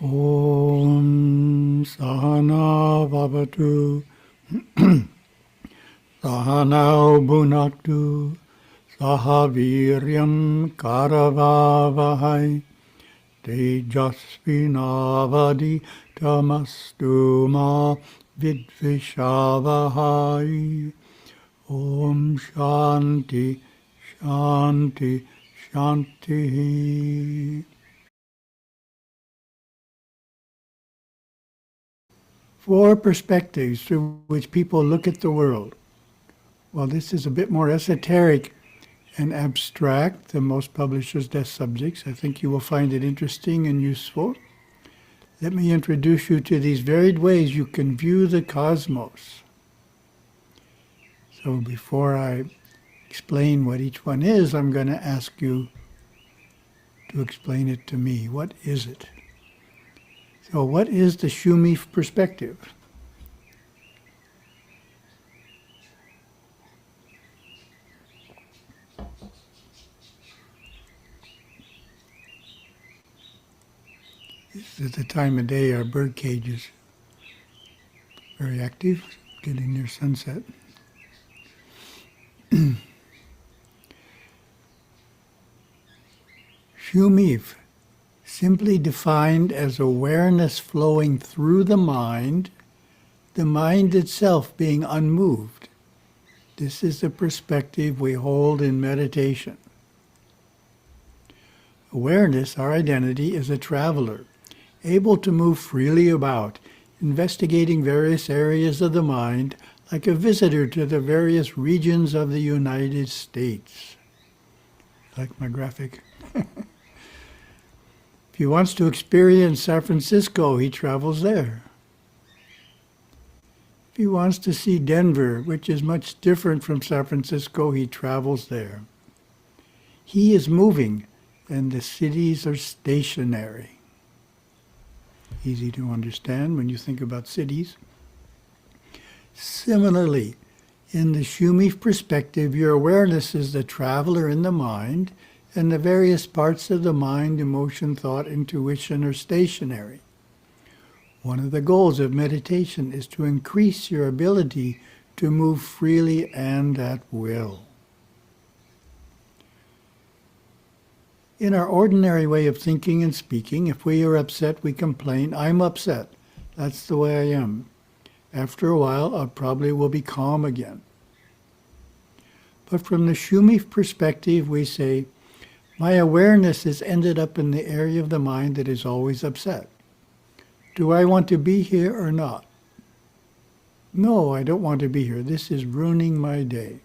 Om Sahana Vavatu Sahanau Bhunaktu Sahaviryam Karavavahai Tejasvinavadi Tamastu Ma Vidvishavahai. Om Shanti Shanti Shanti. Four perspectives through which people look at the world. Well, this is a bit more esoteric and abstract than most publishers' desk subjects. I think you will find it interesting and useful. Let me introduce you to these varied ways you can view the cosmos. So before I explain what each one is, I'm going to ask you to explain it to me. What is it? So what is the Shumif perspective? This is the time of day our bird cage is very active, getting near sunset. Shumif, simply defined as awareness flowing through the mind itself being unmoved. This is the perspective we hold in meditation. Awareness, our identity, is a traveler, able to move freely about, investigating various areas of the mind like a visitor to the various regions of the United States. Like my graphic. If he wants to experience San Francisco, he travels there. If he wants to see Denver, which is much different from San Francisco, he travels there. He is moving, and the cities are stationary. Easy to understand when you think about cities. Similarly, in the Shumif perspective, your awareness is the traveler in the mind, and the various parts of the mind, emotion, thought, intuition are stationary. One of the goals of meditation is to increase your ability to move freely and at will. In our ordinary way of thinking and speaking, if we are upset, we complain, "I'm upset. That's the way I am." After a while, I probably will be calm again. But from the Shumif perspective, we say, my awareness has ended up in the area of the mind that is always upset. Do I want to be here or not? No, I don't want to be here. This is ruining my day.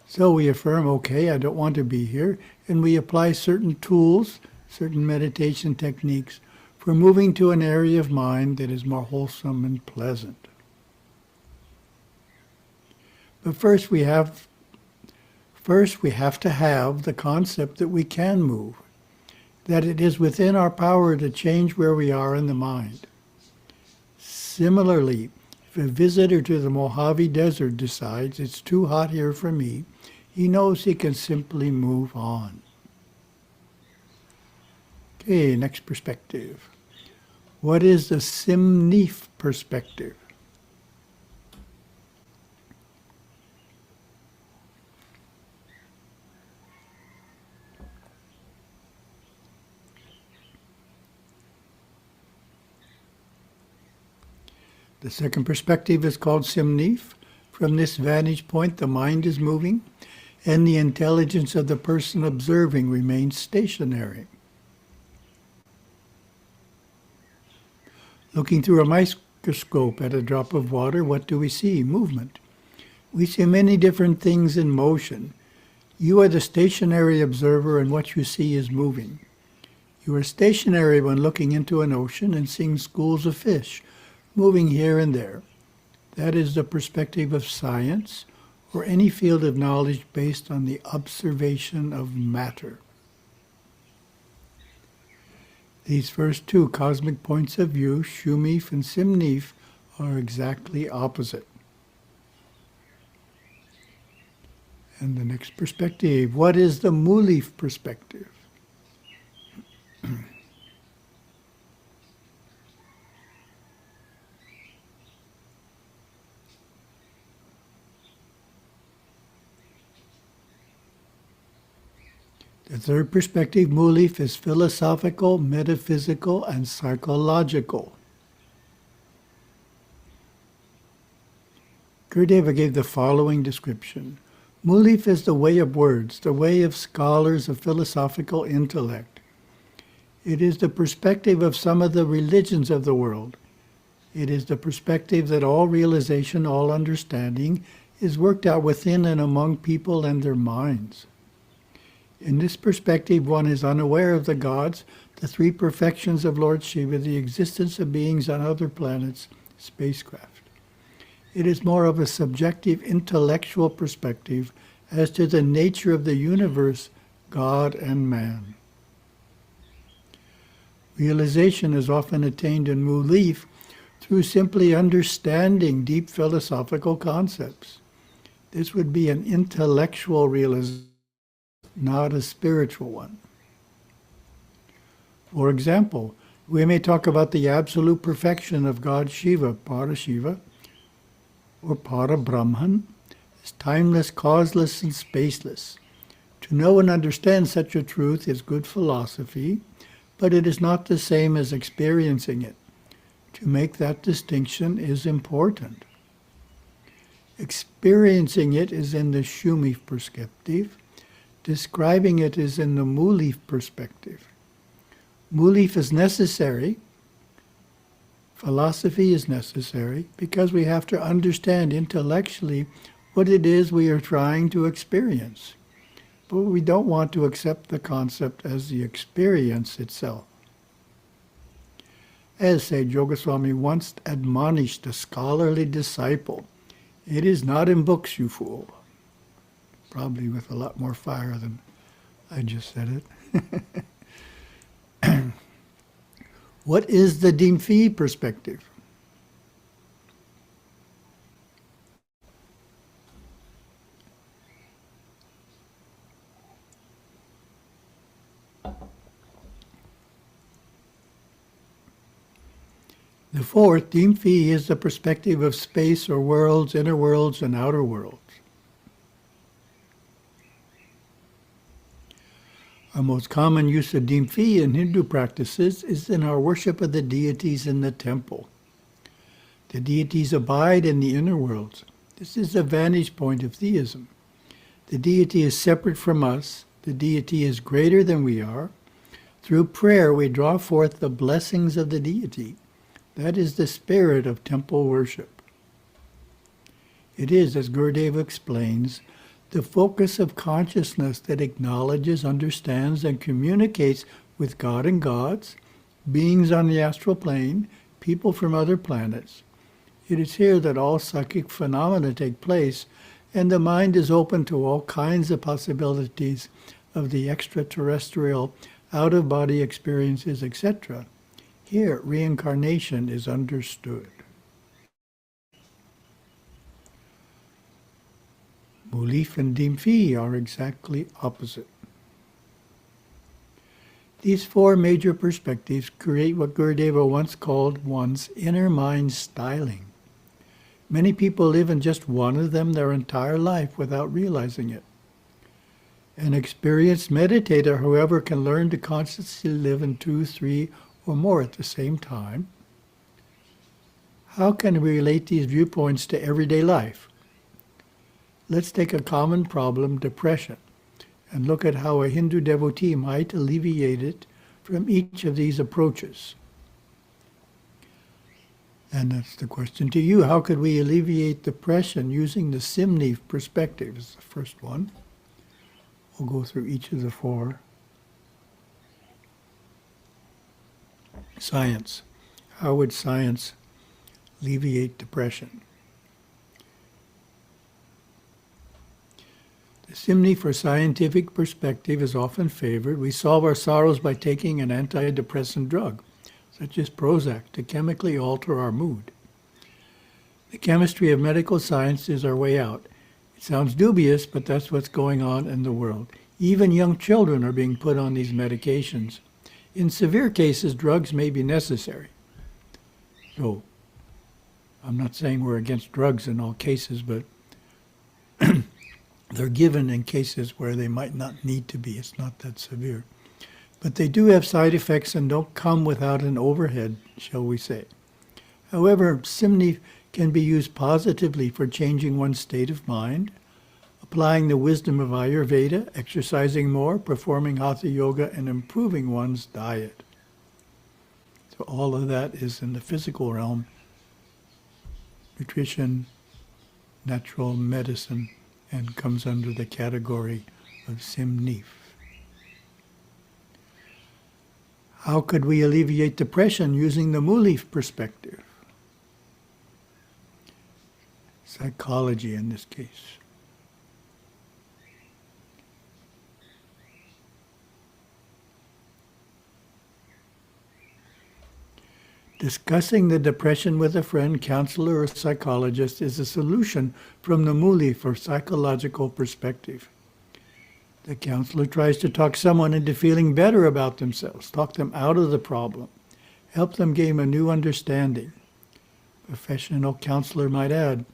So we affirm, okay, I don't want to be here, and we apply certain tools, certain meditation techniques for moving to an area of mind that is more wholesome and pleasant. But first we have to have the concept that we can move, that it is within our power to change where we are in the mind. Similarly, if a visitor to the Mojave Desert decides it's too hot here for me, he knows he can simply move on. Okay, next perspective. What is the Simnif perspective? The second perspective is called Simnif. From this vantage point, the mind is moving, and the intelligence of the person observing remains stationary. Looking through a microscope at a drop of water, what do we see? Movement. We see many different things in motion. You are the stationary observer, and what you see is moving. You are stationary when looking into an ocean and seeing schools of fish moving here and there. That is the perspective of science or any field of knowledge based on the observation of matter. These first two cosmic points of view, Shumif and Simnif, are exactly opposite. And the next perspective, what is the Mulif perspective? The third perspective, Mulif, is philosophical, metaphysical, and psychological. Gurudeva gave the following description. Mulif is the way of words, the way of scholars of philosophical intellect. It is the perspective of some of the religions of the world. It is the perspective that all realization, all understanding is worked out within and among people and their minds. In this perspective, one is unaware of the gods, the three perfections of Lord Shiva, the existence of beings on other planets, spacecraft. It is more of a subjective intellectual perspective as to the nature of the universe, God and man. Realization is often attained in Mulif through simply understanding deep philosophical concepts. This would be an intellectual realization, not a spiritual one. For example, we may talk about the absolute perfection of God Shiva, Parashiva, or Para-Brahman, as timeless, causeless, and spaceless. To know and understand such a truth is good philosophy, but it is not the same as experiencing it. To make that distinction is important. Experiencing it is in the Shumif perspective. Describing it is in the Mulif perspective. Mulif is necessary. Philosophy is necessary because we have to understand intellectually what it is we are trying to experience. But we don't want to accept the concept as the experience itself. As said Yogaswami once admonished a scholarly disciple, "It is not in books, you fool." Probably with a lot more fire than I just said it. What is the Dimfi perspective? The fourth, Dimfi, is the perspective of space or worlds, inner worlds and outer worlds. Our most common use of Dimfi in Hindu practices is in our worship of the deities in the temple. The deities abide in the inner worlds. This is the vantage point of theism. The deity is separate from us. The deity is greater than we are. Through prayer, we draw forth the blessings of the deity. That is the spirit of temple worship. It is, as Gurudeva explains, the focus of consciousness that acknowledges, understands, and communicates with God and gods, beings on the astral plane, people from other planets. It is here that all psychic phenomena take place, and the mind is open to all kinds of possibilities of the extraterrestrial, out-of-body experiences, etc. Here, reincarnation is understood. Mulif and Dimfi are exactly opposite. These four major perspectives create what Gurudeva once called one's inner mind styling. Many people live in just one of them their entire life without realizing it. An experienced meditator, however, can learn to consciously live in 2, 3, or more at the same time. How can we relate these viewpoints to everyday life? Let's take a common problem, depression, and look at how a Hindu devotee might alleviate it from each of these approaches. And that's the question to you. How could we alleviate depression using the Simnif perspective? Is the first one. We'll go through each of the four. Science. How would science alleviate depression? The Simnif or scientific perspective is often favored. We solve our sorrows by taking an antidepressant drug, such as Prozac, to chemically alter our mood. The chemistry of medical science is our way out. It sounds dubious, but that's what's going on in the world. Even young children are being put on these medications. In severe cases, drugs may be necessary. So, I'm not saying we're against drugs in all cases, but They're given in cases where they might not need to be. It's not that severe. But they do have side effects and don't come without an overhead, shall we say. However, Simnif can be used positively for changing one's state of mind, applying the wisdom of Ayurveda, exercising more, performing Hatha Yoga, and improving one's diet. So all of that is in the physical realm. Nutrition, natural medicine, and comes under the category of Simnif. How could we alleviate depression using the Mulif perspective? Psychology in this case. Discussing the depression with a friend, counselor, or psychologist is a solution from the Mulif or psychological perspective. The counselor tries to talk someone into feeling better about themselves, talk them out of the problem, help them gain a new understanding. Professional counselor might add,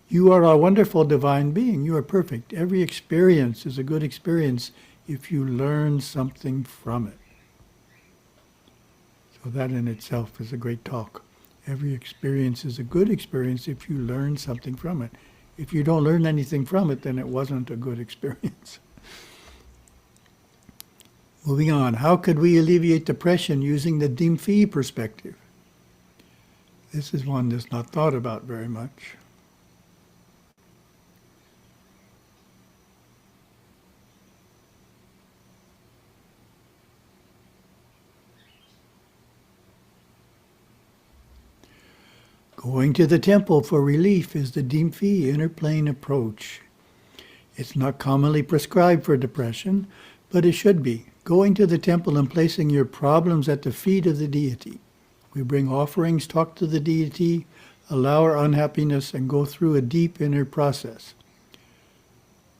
"You are a wonderful divine being. You are perfect. Every experience is a good experience if you learn something from it." So that in itself is a great talk. Every experience is a good experience if you learn something from it. If you don't learn anything from it, then it wasn't a good experience. Moving on, how could we alleviate depression using the Dimfi perspective? This is one that's not thought about very much. Going to the temple for relief is the Dimfi inner plane approach. It's not commonly prescribed for depression, but it should be. Going to the temple and placing your problems at the feet of the deity. We bring offerings, talk to the deity, allow our unhappiness, and go through a deep inner process.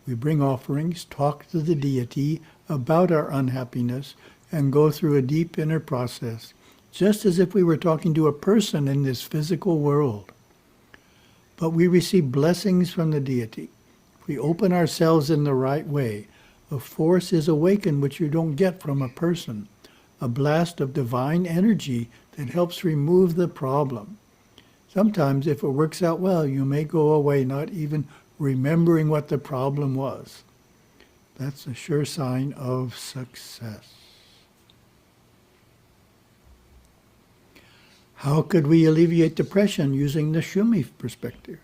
We bring offerings, talk to the deity about our unhappiness, and go through a deep inner process, just as if we were talking to a person in this physical world. But we receive blessings from the deity. If we open ourselves in the right way, a force is awakened which you don't get from a person, a blast of divine energy that helps remove the problem. Sometimes, if it works out well, you may go away not even remembering what the problem was. That's a sure sign of success. How could we alleviate depression using the Shumif perspective?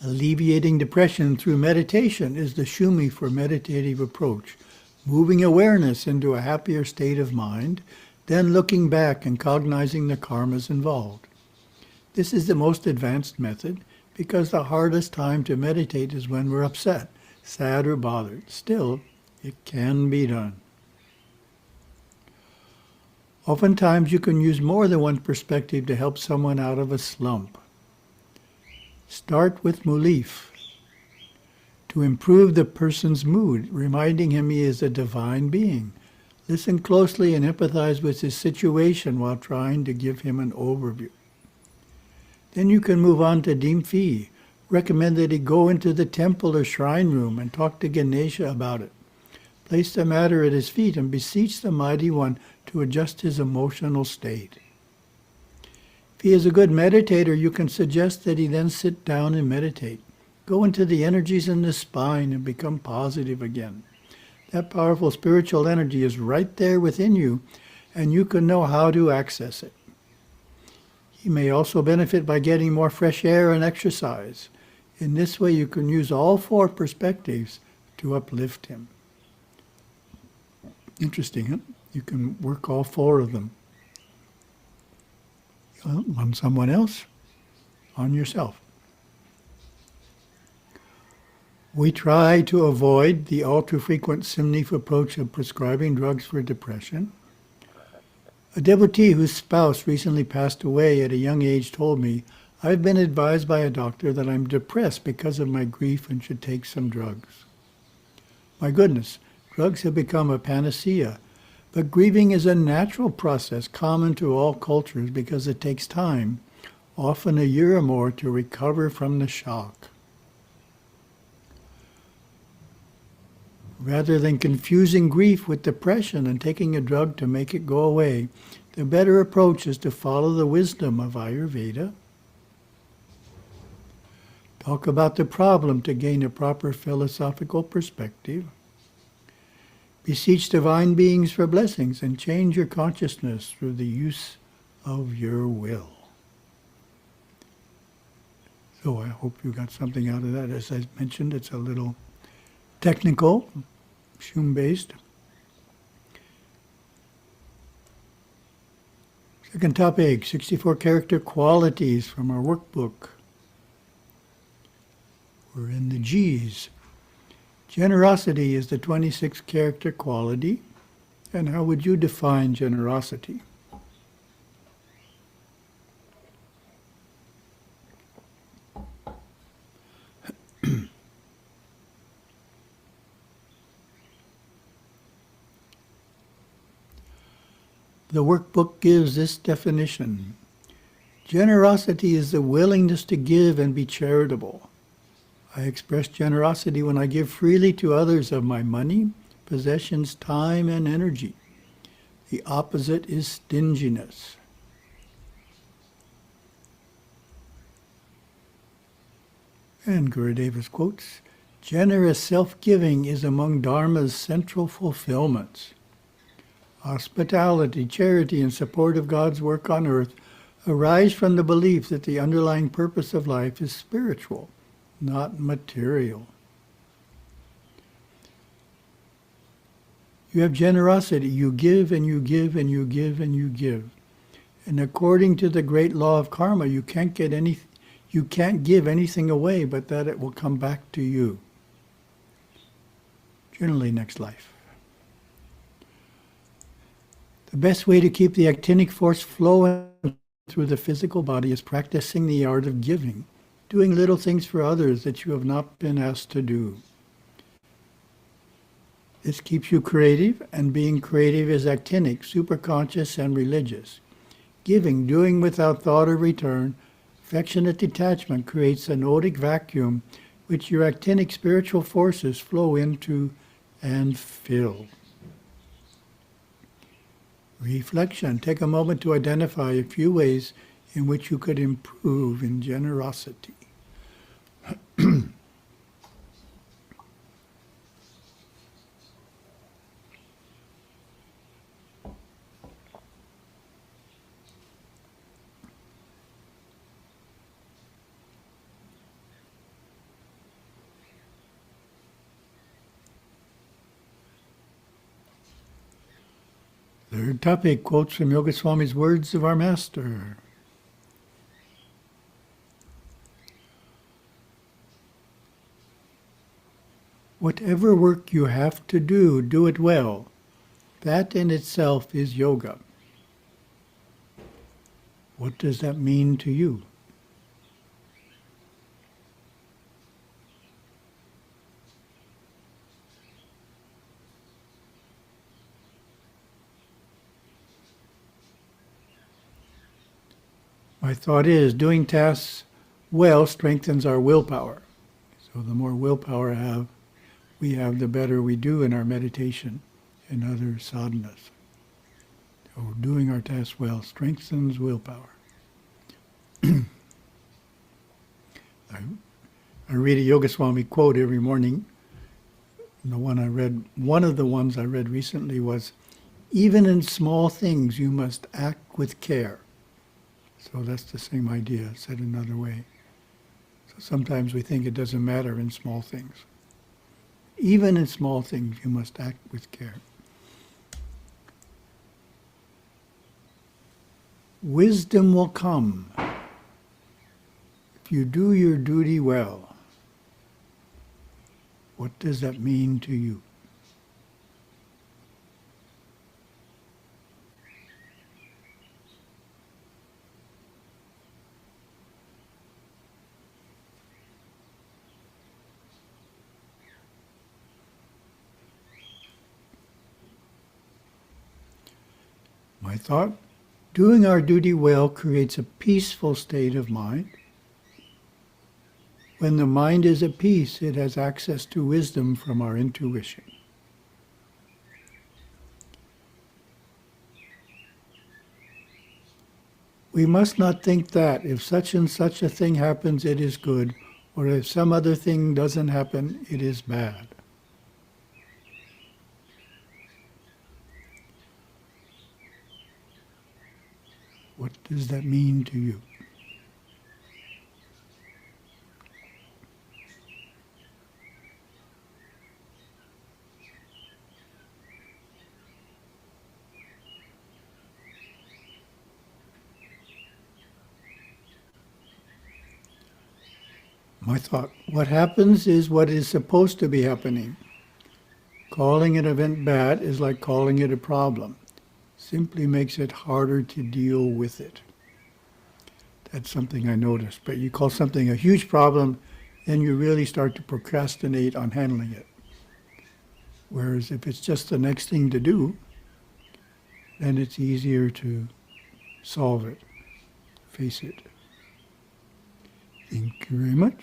Alleviating depression through meditation is the Shumif or meditative approach, moving awareness into a happier state of mind, then looking back and cognizing the karmas involved. This is the most advanced method because the hardest time to meditate is when we're upset, sad, or bothered. Still, it can be done. Oftentimes you can use more than one perspective to help someone out of a slump. Start with Mulif to improve the person's mood, reminding him he is a divine being. Listen closely and empathize with his situation while trying to give him an overview. Then you can move on to Dimfi. Recommend that he go into the temple or shrine room and talk to Ganesha about it. Place the matter at his feet and beseech the Mighty One to adjust his emotional state. If he is a good meditator, you can suggest that he then sit down and meditate. Go into the energies in the spine and become positive again. That powerful spiritual energy is right there within you, and you can know how to access it. He may also benefit by getting more fresh air and exercise. In this way, you can use all four perspectives to uplift him. Interesting, huh? You can work all four of them. On someone else, on yourself. We try to avoid the ultra-frequent Simnif approach of prescribing drugs for depression. A devotee whose spouse recently passed away at a young age told me, "I've been advised by a doctor that I'm depressed because of my grief and should take some drugs." My goodness, Drugs have become a panacea, but grieving is a natural process common to all cultures because it takes time, often a year or more, to recover from the shock. Rather than confusing grief with depression and taking a drug to make it go away, the better approach is to follow the wisdom of Ayurveda. Talk about the problem to gain a proper philosophical perspective. Beseech divine beings for blessings and change your consciousness through the use of your will. So I hope you got something out of that. As I mentioned, it's a little technical, Shum-based. Second topic, 64 character qualities from our workbook. We're in the G's. Generosity is the 26th character quality. And how would you define generosity? The workbook gives this definition. Generosity is the willingness to give and be charitable. I express generosity when I give freely to others of my money, possessions, time, and energy. The opposite is stinginess. And Gurudeva's quotes, generous self-giving is among Dharma's central fulfillments. Hospitality, charity, and support of God's work on earth arise from the belief that the underlying purpose of life is spiritual, not material. You have generosity. You give and you give and you give and you give. And according to the great law of karma, you can't give anything away but that it will come back to you. Generally next life. The best way to keep the actinic force flowing through the physical body is practicing the art of giving, doing little things for others that you have not been asked to do. This keeps you creative, and being creative is actinic, superconscious, and religious. Giving, doing without thought or return, affectionate detachment creates an odic vacuum which your actinic spiritual forces flow into and fill. Reflection. Take a moment to identify a few ways in which you could improve in generosity. Third topic, quotes from Yogaswami's words of our master. Whatever work you have to do, do it well. That in itself is yoga. What does that mean to you? My thought is, doing tasks well strengthens our willpower. So the more willpower we have, the better we do in our meditation and other sadhanas. So doing our tasks well strengthens willpower. I read a Yogaswami quote every morning. One of the ones I read recently was, even in small things you must act with care. So that's the same idea, said another way. So sometimes we think it doesn't matter in small things. Even in small things, you must act with care. Wisdom will come if you do your duty well. What does that mean to you? My thought, doing our duty well creates a peaceful state of mind. When the mind is at peace, it has access to wisdom from our intuition. We must not think that if such and such a thing happens, it is good, or if some other thing doesn't happen, it is bad. What does that mean to you? My thought, what happens is what is supposed to be happening. Calling an event bad is like calling it a problem. Simply makes it harder to deal with it. That's something I noticed. But you call something a huge problem, then you really start to procrastinate on handling it. Whereas if it's just the next thing to do, then it's easier to solve it, face it. Thank you very much.